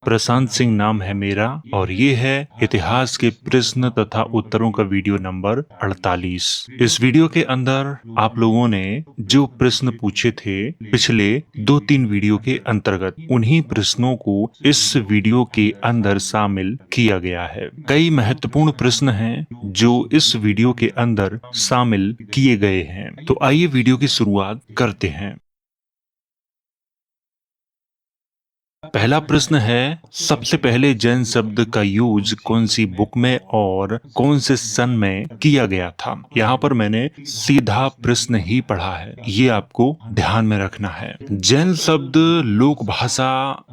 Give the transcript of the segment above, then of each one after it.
प्रशांत सिंह नाम है मेरा और ये है इतिहास के प्रश्न तथा उत्तरों का वीडियो नंबर 48। इस वीडियो के अंदर आप लोगों ने जो प्रश्न पूछे थे पिछले 2-3 वीडियो के अंतर्गत, उन्हीं प्रश्नों को इस वीडियो के अंदर शामिल किया गया है। कई महत्वपूर्ण प्रश्न हैं जो इस वीडियो के अंदर शामिल किए गए हैं। तो आइए वीडियो की शुरुआत करते हैं। पहला प्रश्न है, सबसे पहले जैन शब्द का यूज कौन सी बुक में और कौन से सन में किया गया था? यहाँ पर मैंने सीधा प्रश्न ही पढ़ा है, ये आपको ध्यान में रखना है। जैन शब्द लोक भाषा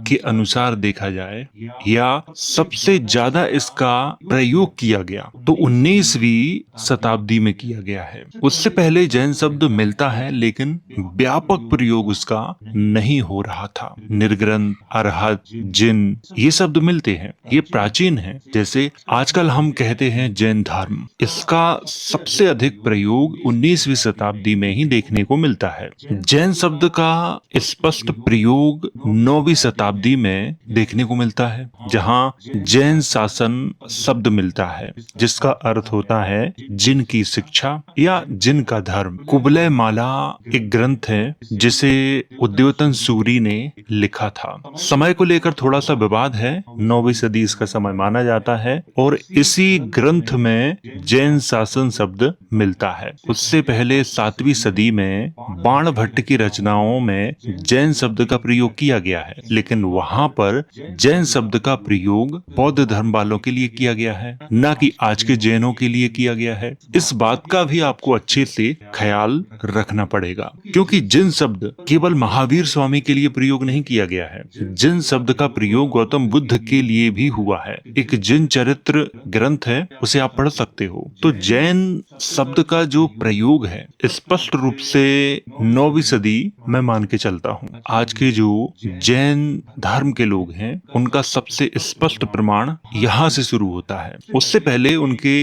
के अनुसार देखा जाए या सबसे ज्यादा इसका प्रयोग किया गया तो 19वीं शताब्दी में किया गया है। उससे पहले जैन शब्द मिलता है लेकिन व्यापक प्रयोग उसका नहीं हो रहा था। निर्ग्रंथ, अरहत, जिन ये शब्द मिलते हैं, ये प्राचीन है। जैसे आजकल हम कहते हैं जैन धर्म, इसका सबसे अधिक प्रयोग 19वीं शताब्दी में ही देखने को मिलता है। जैन शब्द का स्पष्ट प्रयोग 9वीं शताब्दी में देखने को मिलता है, जहां जैन शासन शब्द मिलता है जिसका अर्थ होता है जिन की शिक्षा या जिन का धर्म। कुबलय माला एक ग्रंथ है जिसे उद्योतन सूरी ने लिखा था। समय को लेकर थोड़ा सा विवाद है, 9वीं सदी इसका समय माना जाता है और इसी ग्रंथ में जैन शासन शब्द मिलता है। उससे पहले 7वीं सदी में बाण भट्ट की रचनाओं में जैन शब्द का प्रयोग किया गया है, लेकिन वहां पर जैन शब्द का प्रयोग बौद्ध धर्म वालों के लिए किया गया है, न कि आज के जैनों के लिए किया गया है। इस बात का भी आपको अच्छे से ख्याल रखना पड़ेगा, क्योंकि जिन शब्द केवल महावीर स्वामी के लिए प्रयोग नहीं किया गया है, जिन शब्द का प्रयोग गौतम बुद्ध के लिए भी हुआ है। एक जिन चरित्र ग्रंथ है, उसे आप पढ़ सकते हो। तो जैन शब्द का जो प्रयोग है स्पष्ट रूप से 9वीं सदी मैं मान के चलता हूँ। आज के जो जैन धर्म के लोग हैं उनका सबसे स्पष्ट प्रमाण यहाँ से शुरू होता है। उससे पहले उनके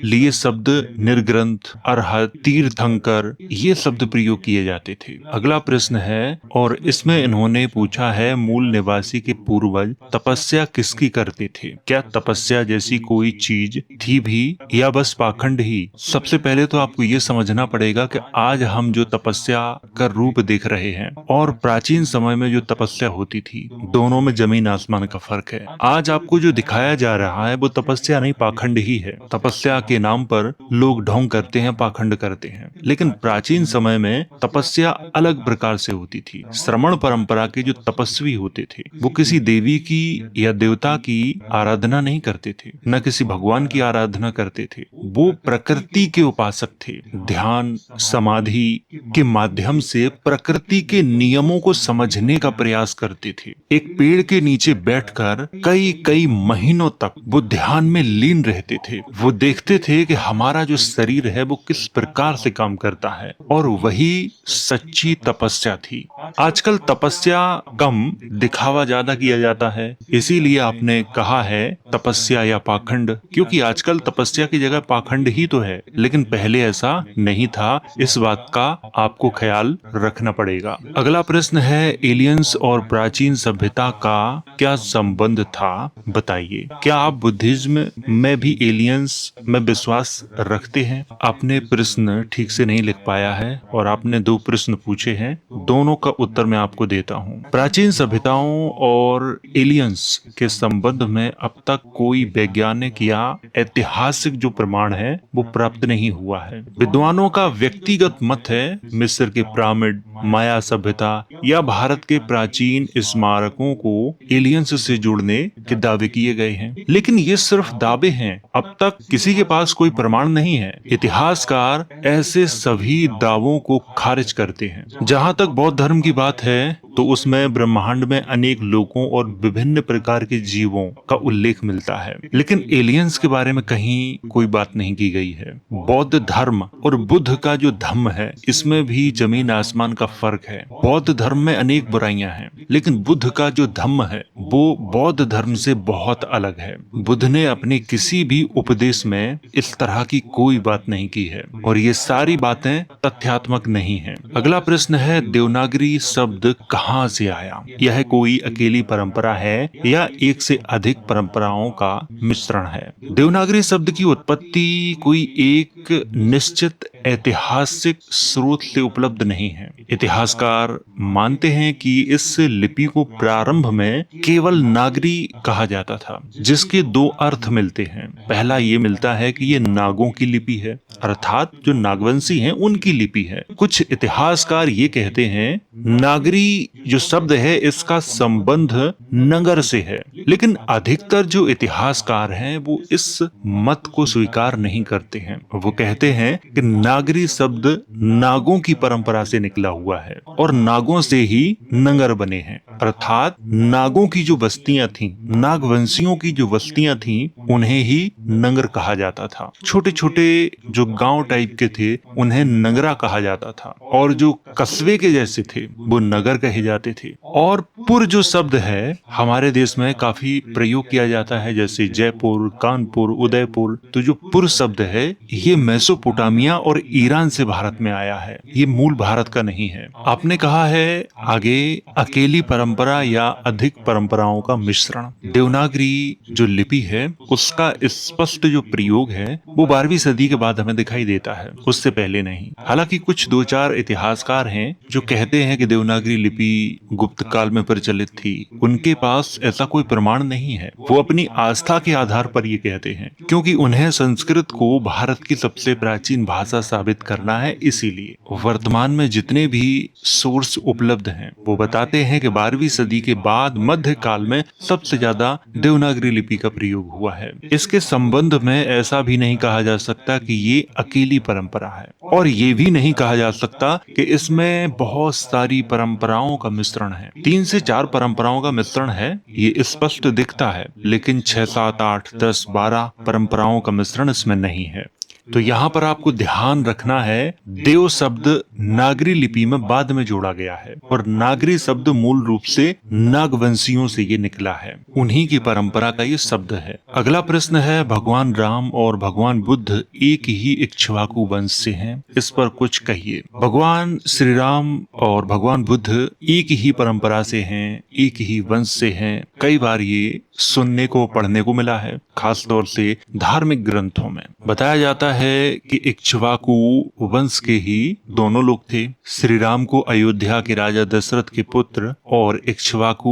लिए शब्द निर्ग्रंथ, अरहत, तीर्थंकर ये शब्द प्रयोग किए जाते थे। अगला प्रश्न है और इसमें इन्होंने पूछा है, मूल निवासी के पूर्वज तपस्या किसकी करते थे? क्या तपस्या जैसी कोई चीज थी भी या बस पाखंड ही? सबसे पहले तो आपको ये समझना पड़ेगा कि आज हम जो तपस्या का रूप देख रहे हैं और प्राचीन समय में जो तपस्या होती थी, दोनों में जमीन आसमान का फर्क है। आज आपको जो दिखाया जा रहा है वो तपस्या नहीं, पाखंड ही है। तपस्या के नाम पर लोग ढोंग करते हैं, पाखंड करते हैं, लेकिन प्राचीन समय में तपस्या अलग प्रकार से होती थी। श्रमण परंपरा के जो तपस्वी होते थे वो किसी देवी की या देवता की आराधना नहीं करते थे, न किसी भगवान की आराधना करते थे। वो प्रकृति के उपासक थे। ध्यान समाधि के माध्यम से प्रकृति के नियमों को समझने का प्रयास करते थे। एक पेड़ के नीचे बैठकर कई कई महीनों तक वो ध्यान में लीन रहते थे। वो देखते थे कि हमारा जो शरीर है वो किस प्रकार से काम करता है, और वही सच्ची तपस्या थी। आजकल तपस्या कम, दिखावा ज्यादा किया जाता है, इसीलिए आपने कहा है तपस्या या पाखंड, क्योंकि आजकल तपस्या की जगह पाखंड ही तो है, लेकिन पहले ऐसा नहीं था। इस बात का आपको ख्याल रखना पड़ेगा। अगला प्रश्न है, एलियंस और प्राचीन सभ्यता का क्या संबंध था, बताइए। क्या आप बुद्धिज्म में भी एलियंस में विश्वास रखते हैं? आपने प्रश्न ठीक से नहीं लिख पाया है और आपने 2 प्रश्न पूछे हैं, दोनों का उत्तर मैं आपको देता हूँ। प्राचीन सभ्यताओं और एलियंस के संबंध में अब तक कोई वैज्ञानिक या ऐतिहासिक जो प्रमाण है वो प्राप्त नहीं हुआ है। विद्वानों का व्यक्तिगत मत है मिस्र के पिरामिड, माया सभ्यता या भारत के प्राचीन स्मारकों को एलियंस से जोड़ने के दावे किए गए हैं, लेकिन ये सिर्फ दावे हैं, अब तक किसी के पास कोई प्रमाण नहीं है। इतिहासकार ऐसे सभी दावों को खारिज करते हैं। जहां तक बौद्ध धर्म की बात है तो उसमें ब्रह्मांड में अनेक लोगों और विभिन्न प्रकार के जीवों का उल्लेख मिलता है, लेकिन एलियंस के बारे में कहीं कोई बात नहीं की गई है। बौद्ध धर्म और बुद्ध का जो धम्म है इसमें भी जमीन आसमान का फर्क है। बौद्ध धर्म में अनेक बुराइयां हैं, लेकिन बुद्ध का जो धम्म है वो बौद्ध धर्म से बहुत अलग है। बुद्ध ने अपने किसी भी उपदेश में इस तरह की कोई बात नहीं की है और ये सारी बातें तथ्यात्मक नहीं है। अगला प्रश्न है, देवनागरी शब्द कहाँ कहां से आया? यह कोई अकेली परंपरा है या एक से अधिक परंपराओं का मिश्रण है? देवनागरी शब्द की उत्पत्ति कोई एक निश्चित ऐतिहासिक स्रोत से उपलब्ध नहीं है। इतिहासकार मानते हैं कि इस लिपि को प्रारंभ में केवल नागरी कहा जाता था, जिसके दो अर्थ मिलते हैं। पहला ये मिलता है कि ये नागों की लिपि है, अर्थात जो नागवंशी हैं उनकी लिपि है। कुछ इतिहासकार ये कहते हैं नागरी जो शब्द है इसका संबंध नगर से है, लेकिन अधिकतर जो इतिहासकार हैं वो इस मत को स्वीकार नहीं करते हैं। वो कहते हैं कि नागरी शब्द नागों की परंपरा से निकला हुआ है और नागों से ही नगर बने हैं, अर्थात नागों की जो बस्तियां थीं, नागवंशियों की जो बस्तियां थीं, उन्हें ही नगर कहा जाता था। छोटे छोटे जो गांव टाइप के थे उन्हें नगरा कहा जाता था, और जो कस्बे के जैसे थे वो नगर कहे जाते थे। और पुर जो शब्द है हमारे देश में काफी प्रयोग किया जाता है, जैसे जयपुर, कानपुर, उदयपुर। तो जो पुर शब्द है ये मेसोपोटामिया और ईरान से भारत में आया है, ये मूल भारत का नहीं है। आपने कहा है आगे अकेली परंपरा या अधिक परंपराओं का मिश्रण। देवनागरी जो लिपि है उसका स्पष्ट जो प्रयोग है वो 12वीं सदी के बाद हमें दिखाई देता है, उससे पहले नहीं। हालांकि कुछ दो चार इतिहासकार हैं जो कहते हैं कि देवनागरी लिपि गुप्त काल में प्रचलित थी। उनके पास ऐसा कोई प्रमाण नहीं है। वो अपनी आस्था के आधार पर ये कहते हैं, क्योंकि उन्हें संस्कृत को भारत की सबसे प्राचीन भाषा साबित करना है। इसीलिए वर्तमान में जितने भी सोर्स उपलब्ध हैं वो बताते हैं कि 12वीं सदी के बाद मध्य काल में सबसे ज्यादा देवनागरी लिपि का प्रयोग हुआ है। इसके संबंध में ऐसा भी नहीं कहा जा सकता कि ये अकेली परंपरा है, और ये भी नहीं कहा जा सकता कि इसमें बहुत सारी परंपराओं का मिश्रण है। 3 से 4 परंपराओं का मिश्रण है ये स्पष्ट दिखता है, लेकिन 6, 7, 8, 10, 12 परंपराओं का मिश्रण इसमें नहीं है। तो यहाँ पर आपको ध्यान रखना है, देव शब्द नागरी लिपि में बाद में जोड़ा गया है, और नागरी शब्द मूल रूप से नागवंशियों से ये निकला है, उन्हीं की परंपरा का ये शब्द है। अगला प्रश्न है, भगवान राम और भगवान बुद्ध एक ही इक्ष्वाकु वंश से हैं, इस पर कुछ कहिए। भगवान श्री राम और भगवान बुद्ध एक ही परंपरा से हैं, एक ही वंश से हैं। कई बार ये सुनने को, पढ़ने को मिला है, खास तौर से धार्मिक ग्रंथों में बताया जाता है कि इक्ष्वाकु वंश के ही दोनों लोग थे। श्री राम को अयोध्या के राजा दशरथ के पुत्र और इक्ष्वाकु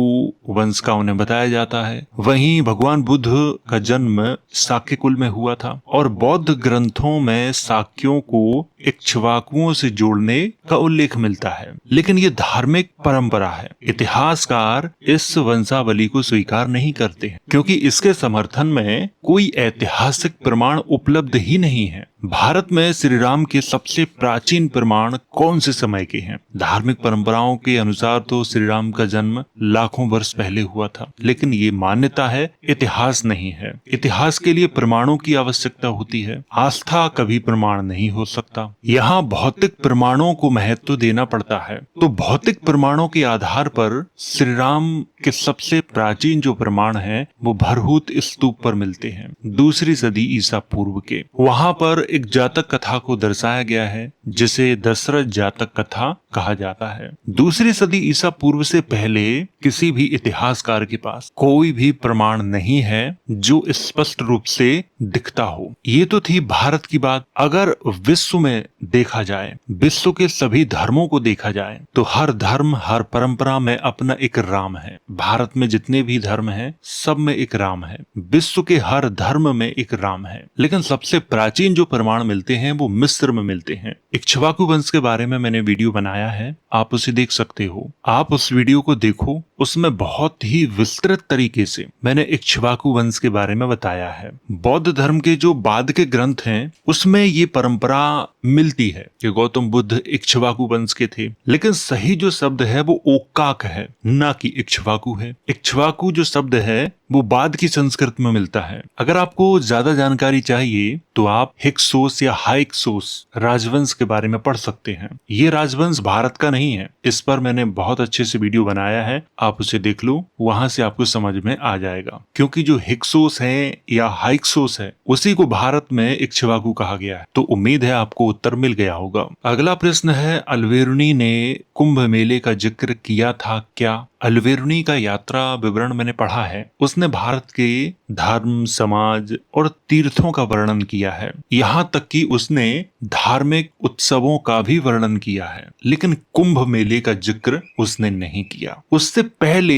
वंश का उन्हें बताया जाता है। वहीं भगवान बुद्ध का जन्म शाक्य कुल में हुआ था, और बौद्ध ग्रंथों में शाक्यों को इक्ष्वाकुओं से जोड़ने का उल्लेख मिलता है, लेकिन ये धार्मिक परंपरा है। इतिहासकार इस वंशावली को स्वीकार नहीं करते हैं, क्योंकि इसके समर्थन में कोई ऐतिहासिक प्रमाण उपलब्ध ही नहीं है। भारत में श्री राम के सबसे प्राचीन प्रमाण कौन से समय के हैं? धार्मिक परंपराओं के अनुसार तो श्री राम का जन्म लाखों वर्ष पहले हुआ था, लेकिन ये मान्यता है, इतिहास नहीं है। इतिहास के लिए प्रमाणों की आवश्यकता होती है, आस्था कभी प्रमाण नहीं हो सकता। यहाँ भौतिक प्रमाणों को महत्व देना पड़ता है। तो भौतिक प्रमाणों के आधार पर श्री राम के सबसे प्राचीन जो प्रमाण है वो भरहूत स्तूप पर मिलते हैं, 2री सदी ईसा पूर्व के। वहां पर एक जातक कथा को दर्शाया गया है जिसे दशरथ जातक कथा कहा जाता है। 2री सदी ईसा पूर्व से पहले किसी भी इतिहासकार के पास कोई भी प्रमाण नहीं है जो स्पष्ट रूप से दिखता हो। ये तो थी भारत की बात। अगर विश्व में देखा जाए, विश्व के सभी धर्मों को देखा जाए, तो हर धर्म, हर परंपरा में अपना एक राम है। भारत में जितने भी धर्म हैं सब में एक राम है, विश्व के हर धर्म में एक राम है। लेकिन सबसे प्राचीन जो प्रमाण मिलते हैं वो मिस्र में मिलते हैं। इक्ष्वाकु वंश के बारे में मैंने वीडियो बनाया है, आप उसे देख सकते हो। आप उस वीडियो को देखो, उसमें बहुत ही विस्तृत तरीके से मैंने इक्ष्वाकु वंश के बारे में बताया है। बौद्ध धर्म के जो बाद के ग्रंथ हैं उसमें ये परंपरा मिलती है कि गौतम बुद्ध इक्ष्वाकु वंश के थे, लेकिन सही जो शब्द है वो ओक्काक है, ना कि इक्ष्वाकु है। इक्ष्वाकु जो शब्द है वो बाद की संस्कृत में मिलता है। अगर आपको ज्यादा जानकारी चाहिए तो आप हिक्सोस या हाइक्सोस राजवंश के बारे में पढ़ सकते हैं। ये राजवंश भारत का नहीं है। इस पर मैंने बहुत अच्छे से वीडियो बनाया है, आप उसे देख लो, वहां से आपको समझ में आ जाएगा। क्योंकि जो हिक्सोस है या हाइक्सोस है उसी को भारत में इक्ष्वाकु कहा गया है। तो उम्मीद है आपको उत्तर मिल गया होगा। अगला प्रश्न है, अल्बेरुनी ने कुंभ मेले का जिक्र किया था क्या? अल्बेरुनी का यात्रा विवरण मैंने पढ़ा है। उसने भारत के धर्म, समाज और तीर्थों का वर्णन किया है। यहाँ तक कि उसने धार्मिक उत्सवों का भी वर्णन किया है, लेकिन कुंभ मेले का जिक्र उसने नहीं किया। उससे पहले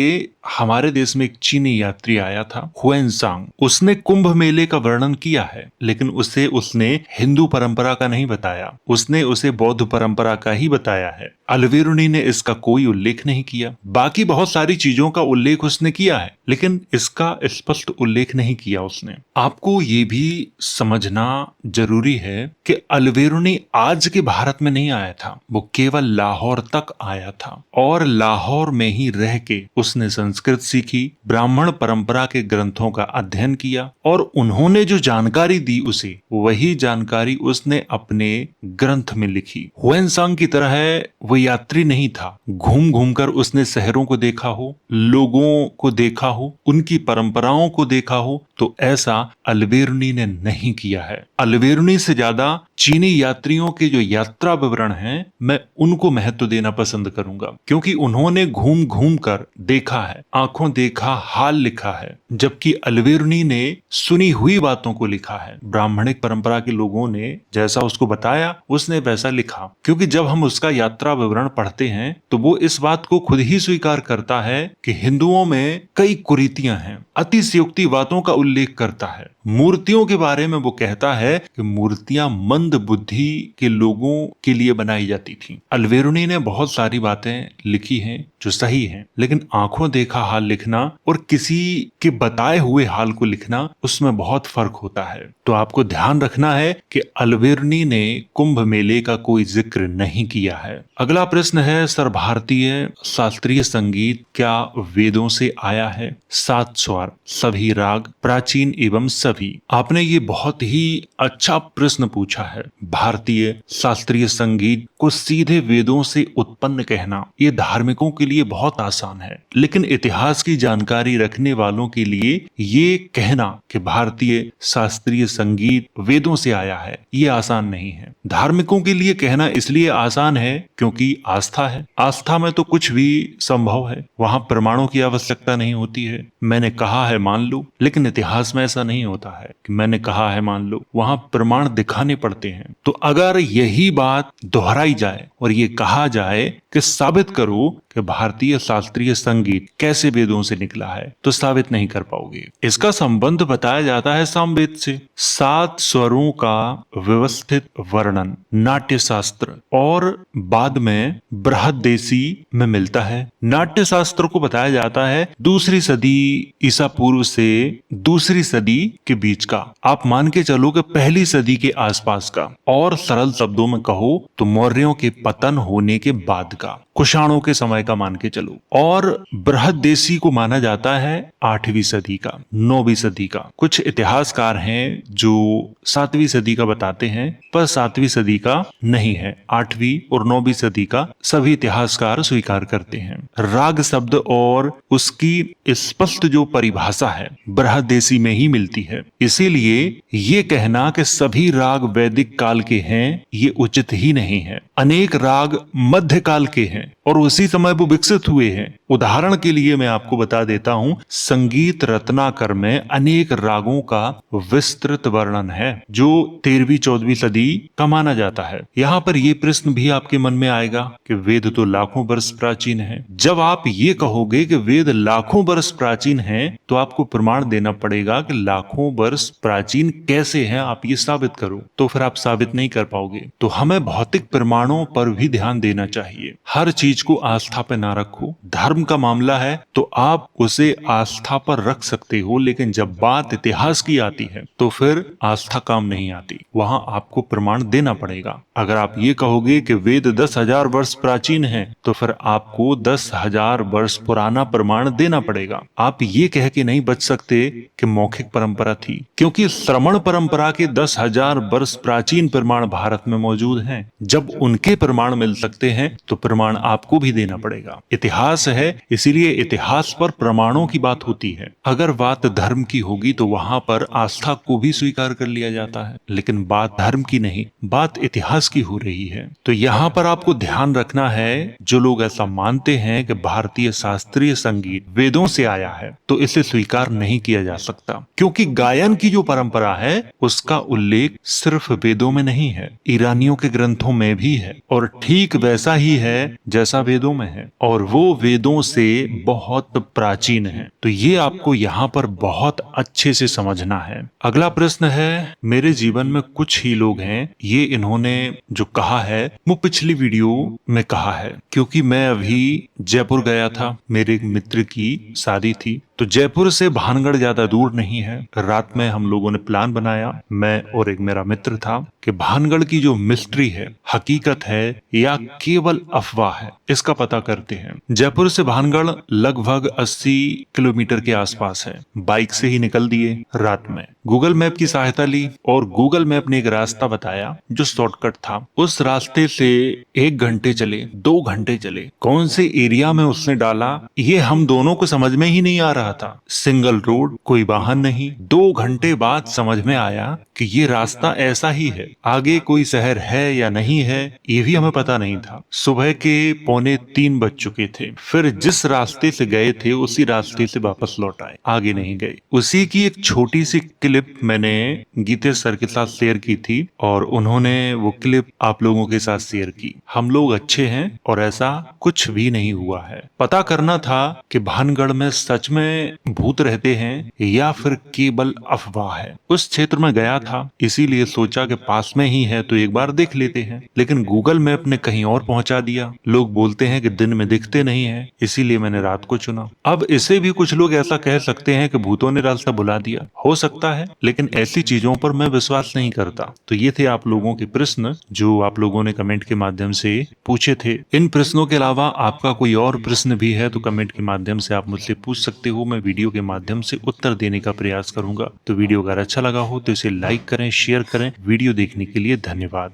हमारे देश में एक चीनी यात्री आया था, हुएनसांग। उसने कुंभ मेले का वर्णन किया है, लेकिन उसने हिंदू परंपरा का नहीं बताया, उसने उसे बौद्ध परंपरा का ही बताया है। अल्बेरुनी ने इसका कोई उल्लेख नहीं किया। बाकी बहुत सारी चीजों का उल्लेख उसने किया है, लेकिन इसका स्पष्ट उल्लेख नहीं किया उसने। आपको ये भी समझना जरूरी है कि अल्बेरुनी आज के भारत में नहीं आया था, वो केवल लाहौर तक आया था और लाहौर में ही रह के उसने संस्कृत सीखी, ब्राह्मण परंपरा के ग्रंथों का अध्ययन किया और उन्होंने जो जानकारी दी उसे वही जानकारी उसने अपने ग्रंथ में लिखी। हुएनसांग की तरह वो यात्री नहीं था, घूम घूम कर उसने शहरों को देखा हो, लोगों को देखा हो, उनकी परंपराओं को देखा हो, तो ऐसा अल्बेरुनी ने नहीं किया है। अल्बेरुनी से ज्यादा चीनी यात्रियों के जो यात्रा विवरण हैं, मैं उनको महत्व देना पसंद करूंगा, क्योंकि उन्होंने घूम घूम कर देखा है, आंखों देखा हाल लिखा है, जबकि अल्बेरुनी ने सुनी हुई बातों को लिखा है। ब्राह्मणिक परंपरा के लोगों ने जैसा उसको बताया उसने वैसा लिखा। क्योंकि जब हम उसका यात्रा विवरण पढ़ते हैं तो वो इस बात को खुद ही स्वीकार करता है कि हिंदुओं में कई कुरीतियां हैं, अतिशयोक्ति बातों का उल्लेख करता है। मूर्तियों के बारे में वो कहता है कि मूर्तियां मंद बुद्धि के लोगों के लिए बनाई जाती थी। अल्बेरुनी ने बहुत सारी बातें लिखी हैं जो सही हैं, लेकिन आंखों देखा हाल लिखना और किसी के बताए हुए हाल को लिखना, उसमें बहुत फर्क होता है। तो आपको ध्यान रखना है कि अल्बेरुनी ने कुंभ मेले का कोई जिक्र नहीं किया है। अगला प्रश्न है, सर भारतीय शास्त्रीय संगीत क्या वेदों से आया है? 7 स्वर, सभी राग, प्राचीन एवं सभी। आपने ये बहुत ही अच्छा प्रश्न पूछा है। भारतीय शास्त्रीय संगीत को सीधे वेदों से उत्पन्न कहना ये धार्मिकों के लिए बहुत आसान है, लेकिन इतिहास की जानकारी रखने वालों के लिए ये कहना कि भारतीय शास्त्रीय संगीत वेदों से आया है ये आसान नहीं है। धार्मिकों के लिए कहना इसलिए आसान है क्योंकि आस्था है। आस्था में तो कुछ भी संभव है, वहां प्रमाणों की आवश्यकता नहीं होती है। मैंने कहा है मान लो, लेकिन इतिहास में ऐसा नहीं होता है कि मैंने कहा है मान लो, वहां प्रमाण दिखाने पड़ते हैं। तो अगर यही बात दोहराई जाए और ये कहा जाए कि साबित करो कि भारतीय शास्त्रीय संगीत कैसे वेदों से निकला है, तो साबित नहीं कर पाओगे। इसका संबंध बताया जाता है सामवेद से। 7 स्वरों का व्यवस्थित वर्णन नाट्य शास्त्र और बाद में बृहद्देशी में मिलता है। नाट्य शास्त्र को बताया जाता है 2री सदी ईसा पूर्व से 2री सदी के बीच का, आप मान के चलो कि 1ली सदी के आसपास का, और सरल शब्दों में कहो तो मौर्यों के पतन होने के बाद का, कुषाणों के समय का मान के चलो। और बृहद्देशी को माना जाता है 8वीं सदी का, 9वीं सदी का। कुछ इतिहासकार हैं जो 7वीं सदी का बताते हैं, पर 7वीं सदी का नहीं है, 8वीं और 9वीं सदी का सभी इतिहासकार स्वीकार करते हैं। राग शब्द और उसकी स्पष्ट जो परिभाषा है बृहद्देशी में ही मिलती है, इसीलिए ये कहना कि सभी राग वैदिक काल के हैं ये उचित ही नहीं है। अनेक राग मध्यकाल के हैं और उसी समय वो विकसित हुए हैं। उदाहरण के लिए मैं आपको बता देता हूं, संगीत रत्नाकर में अनेक रागों का विस्तृत वर्णन है जो 13वीं 14वीं सदी का माना जाता है। यहाँ पर ये प्रश्न भी आपके मन में आएगा कि वेद तो लाखों वर्ष प्राचीन है। जब आप ये कहोगे कि वेद लाखों वर्ष प्राचीन है, तो आपको प्रमाण देना पड़ेगा कि लाखों वर्ष प्राचीन कैसे हैं, आप ये साबित करो। तो फिर आप साबित नहीं कर पाओगे। तो हमें भौतिक प्रमाणों पर भी ध्यान देना चाहिए। हर चीज को आस्था पे ना रखो। धर्म का मामला है तो आप उसे आस्था पर रख सकते हो, लेकिन जब बात इतिहास की आती है तो फिर आस्था काम नहीं आती, वहां आपको प्रमाण देना पड़ेगा। अगर आप ये कहोगे कि वेद 10,000 वर्ष प्राचीन है, तो फिर आपको 10,000 वर्ष पुराना प्रमाण देना पड़ेगा। आप ये कह के नहीं बच सकते कि मौखिक परंपरा थी, क्योंकि श्रवण परंपरा के 10,000 वर्ष प्राचीन प्रमाण भारत में मौजूद हैं। जब उनकी उनके प्रमाण मिल सकते हैं तो प्रमाण आपको भी देना पड़ेगा। इतिहास है, इसीलिए इतिहास पर प्रमाणों की बात होती है। अगर बात धर्म की होगी तो वहां पर आस्था को भी स्वीकार कर लिया जाता है, लेकिन बात धर्म की नहीं, बात इतिहास की हो रही है। तो यहाँ पर आपको ध्यान रखना है, जो लोग ऐसा मानते हैं कि भारतीय शास्त्रीय संगीत वेदों से आया है तो इसे स्वीकार नहीं किया जा सकता, क्योंकि गायन की जो परंपरा है उसका उल्लेख सिर्फ वेदों में नहीं है, ईरानियों के ग्रंथों में भी है, और ठीक वैसा ही है जैसा वेदों में है, और वो वेदों से बहुत प्राचीन है। तो ये आपको यहाँ पर बहुत अच्छे से समझना है। अगला प्रश्न है, मेरे जीवन में कुछ ही लोग हैं, ये इन्होंने जो कहा है वो पिछली वीडियो में कहा है, क्योंकि मैं अभी जयपुर गया था, मेरे एक मित्र की शादी थी, तो जयपुर से भानगढ़ ज्यादा दूर नहीं है। रात में हम लोगों ने प्लान बनाया, मैं और एक मेरा मित्र था, कि भानगढ़ की जो मिस्ट्री है, हकीकत है या केवल अफवाह है, इसका पता करते हैं। जयपुर से भानगढ़ लगभग 80 किलोमीटर के आसपास है। बाइक से ही निकल दिए रात में। गूगल मैप की सहायता ली और गूगल मैप ने एक रास्ता बताया जो शॉर्टकट था। उस रास्ते से 1 घंटे चले, 2 घंटे चले, कौन से एरिया में उसने डाला ये हम दोनों को समझ में ही नहीं आ रहा था। सिंगल रोड, कोई वाहन नहीं। 2 घंटे बाद समझ में आया कि ये रास्ता ऐसा ही है, आगे कोई शहर है या नहीं है ये भी हमें पता नहीं था। सुबह के 2:45 बज चुके थे। फिर जिस रास्ते से गए थे उसी रास्ते से वापस लौट आए, आगे नहीं गए। उसी की एक छोटी सी क्लिप मैंने गीतेश सर के साथ शेयर की थी और उन्होंने वो क्लिप आप लोगों के साथ शेयर की। हम लोग अच्छे हैं और ऐसा कुछ भी नहीं हुआ है। पता करना था कि भानगढ़ में सच में भूत रहते हैं या फिर केवल अफवाह है। उस क्षेत्र में गया था, इसीलिए सोचा कि पास में ही है तो एक बार देख लेते हैं, लेकिन गूगल मैप ने कहीं और पहुंचा दिया। लोग बोलते हैं कि दिन में दिखते नहीं है, इसीलिए मैंने रात को चुना। अब इसे भी कुछ लोग ऐसा कह सकते हैं कि भूतों ने रास्ता बुला दिया, हो सकता है, लेकिन ऐसी चीजों पर मैं विश्वास नहीं करता। तो ये थे आप लोगों के प्रश्न जो आप लोगों ने कमेंट के माध्यम से पूछे थे। इन प्रश्नों के अलावा आपका कोई और प्रश्न भी है तो कमेंट के माध्यम से आप मुझसे पूछ सकते हो। मैं वीडियो के माध्यम से उत्तर देने का प्रयास करूंगा। तो वीडियो अगर अच्छा लगा हो तो इसे लाइक करें, शेयर करें। वीडियो देखने के लिए धन्यवाद।